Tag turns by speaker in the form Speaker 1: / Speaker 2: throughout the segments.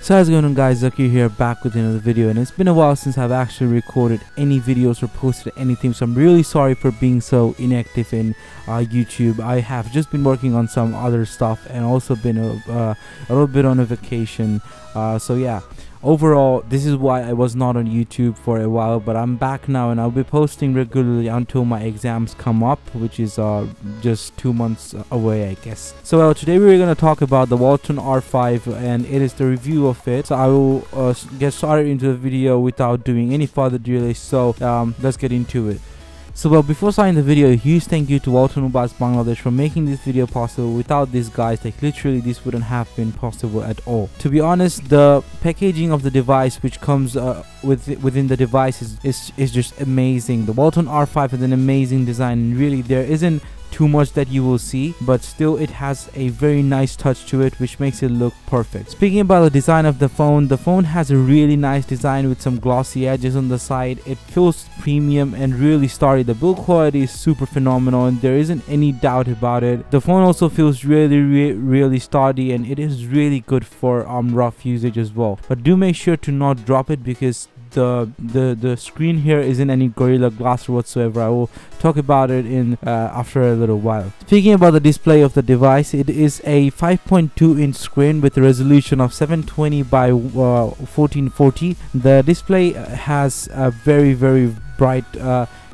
Speaker 1: So how's it going on, guys? Zakir here, back with another video, and it's been a while since I've actually recorded any videos or posted anything, so I'm really sorry for being so inactive in YouTube. I have just been working on some other stuff and also been a little bit on a vacation, so yeah, overall this is why I was not on YouTube for a while, but I'm back now and I'll be posting regularly until my exams come up, which is just 2 months away, I guess. So today we're going to talk about the Walton R5, and it is the review of it. So I will get started into the video without doing any further delay, so let's get into it. So before starting the video, a huge thank you to Walton R5 Bangladesh for making this video possible. Without these guys, like literally this wouldn't have been possible at all. To be honest, the packaging of the device which comes within the device is just amazing. The Walton R5 has an amazing design, and really there isn't too much that you will see, but still it has a very nice touch to it which makes it look perfect. Speaking about the design of the phone has a really nice design with some glossy edges on the side. It feels premium and really sturdy. The build quality is super phenomenal and there isn't any doubt about it. The phone also feels really sturdy, and it is really good for rough usage as well. But do make sure to not drop it, because the screen here isn't any Gorilla Glass whatsoever. I will talk about it in after a little while. Speaking about the display of the device, it is a 5.2-inch screen with a resolution of 720 by 1440. The display has a very bright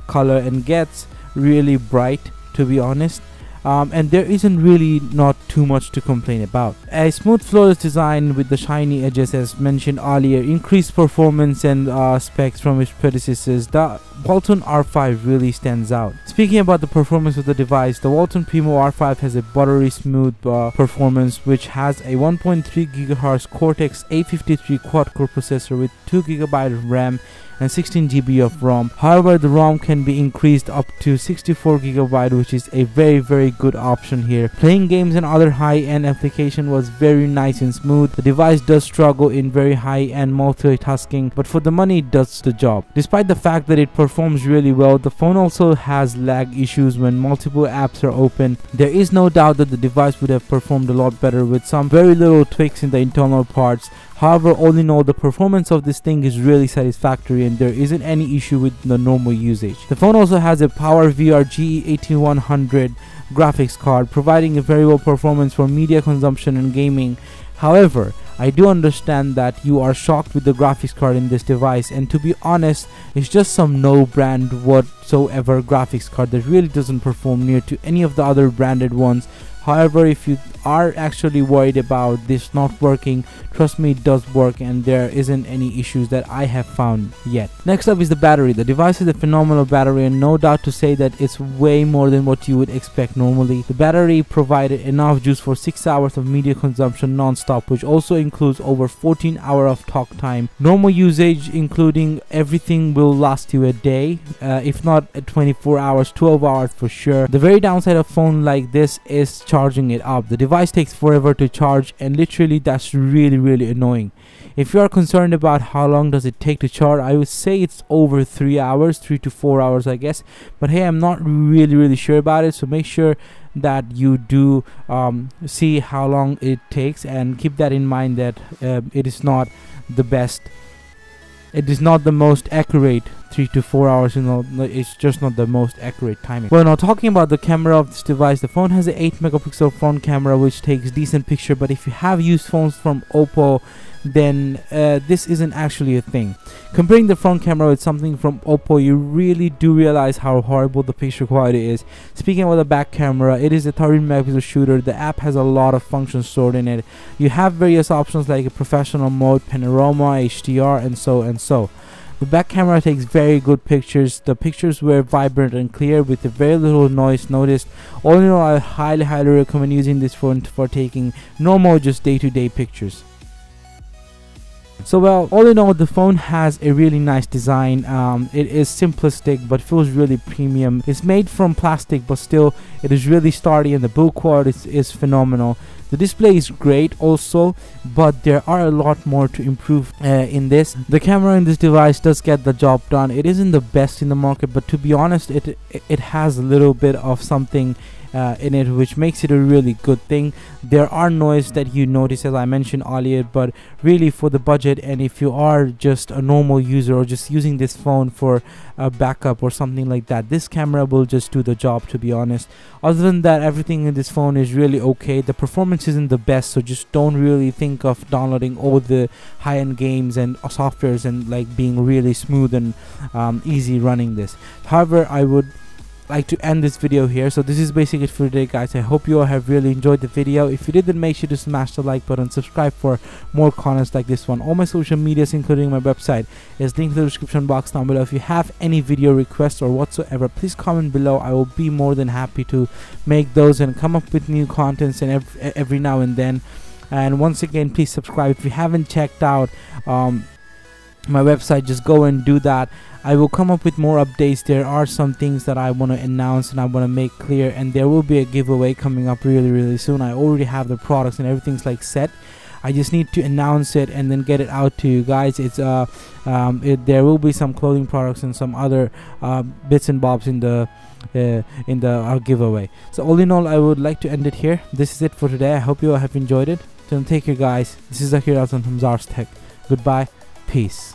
Speaker 1: color and gets really bright, to be honest. And there isn't really not too much to complain about. A smooth flawless design with the shiny edges, as mentioned earlier, increased performance and specs from its predecessors. The Walton R5 really stands out. Speaking about the performance of the device, the Walton Primo R5 has a buttery smooth performance, which has a 1.3 GHz Cortex A53 quad-core processor with 2 GB of RAM and 16 GB of ROM. However, the ROM can be increased up to 64 GB, which is a very good option here. Playing games and other high-end application was very nice and smooth. The device does struggle in very high-end multitasking, but for the money it does the job. Despite the fact that it performs really well, the phone also has lag issues when multiple apps are open. There is no doubt that the device would have performed a lot better with some very little tweaks in the internal parts. However, all in all, the performance of this thing is really satisfactory and there isn't any issue with the normal usage. The phone also has a PowerVR GE18100 graphics card, providing a very well performance for media consumption and gaming. However, I do understand that you are shocked with the graphics card in this device, and to be honest, it's just some no brand whatsoever graphics card that really doesn't perform near to any of the other branded ones. However, if you are actually worried about this not working, trust me, it does work and there isn't any issues that I have found yet. Next up is the battery. The device has a phenomenal battery, and no doubt to say that it's way more than what you would expect normally. The battery provided enough juice for 6 hours of media consumption non-stop, which also includes over 14 hours of talk time. Normal usage, including everything, will last you a day, if not 24 hours, 12 hours for sure. The very downside of phone like this is charging it up. The device takes forever to charge, and literally that's really annoying. If you are concerned about how long does it take to charge, I would say it's over 3 hours, 3 to 4 hours, I guess. But hey, I'm not really sure about it, so make sure that you do see how long it takes, and keep that in mind that it is not the best. It is not the most accurate 3 to 4 hours, you know, it's just not the most accurate timing. Well, now talking about the camera of this device, the phone has an 8 megapixel front camera which takes decent picture, but if you have used phones from Oppo, then this isn't actually a thing. Comparing the front camera with something from Oppo, you really do realize how horrible the picture quality is. Speaking about the back camera, it is a 13 megapixel shooter. The app has a lot of functions stored in it. You have various options like a professional mode, panorama, HDR, and so. The back camera takes very good pictures. The pictures were vibrant and clear with very little noise noticed. All in all, I highly recommend using this phone for taking normal, just day-to-day pictures. So well, all in all, the phone has a really nice design. It is simplistic but feels really premium. It's made from plastic, but still it is really sturdy, and the build quality is phenomenal. The display is great also, but there are a lot more to improve in this. The camera in this device does get the job done. It isn't the best in the market, but to be honest, it has a little bit of something in it, which makes it a really good thing. There are noise that you notice, as I mentioned earlier, but really for the budget, and if you are just a normal user or just using this phone for a backup or something like that, this camera will just do the job, to be honest. Other than that, everything in this phone is really okay. The performance isn't the best, so just don't really think of downloading all the high-end games and softwares and like being really smooth and easy running this. However, I would like to end this video here. So this is basically it for today, guys. I hope you all have really enjoyed the video. If you did, then make sure to smash the like button, subscribe for more contents like this one. All my social medias, including my website, is linked in the description box down below. If you have any video requests or whatsoever, please comment below. I will be more than happy to make those and come up with new contents and every now and then. And once again, please subscribe. If you haven't checked out my website, just go and do that. I will come up with more updates. There are some things that I want to announce and I want to make clear, and there will be a giveaway coming up really soon. I already have the products and everything's like set. I just need to announce it and then get it out to you guys. It's there will be some clothing products and some other bits and bobs in the giveaway. So all in all, I would like to end it here. This is it for today. I hope you all have enjoyed it. So take care, guys. This is Zakir Azam from Zars Tech. Goodbye. Peace.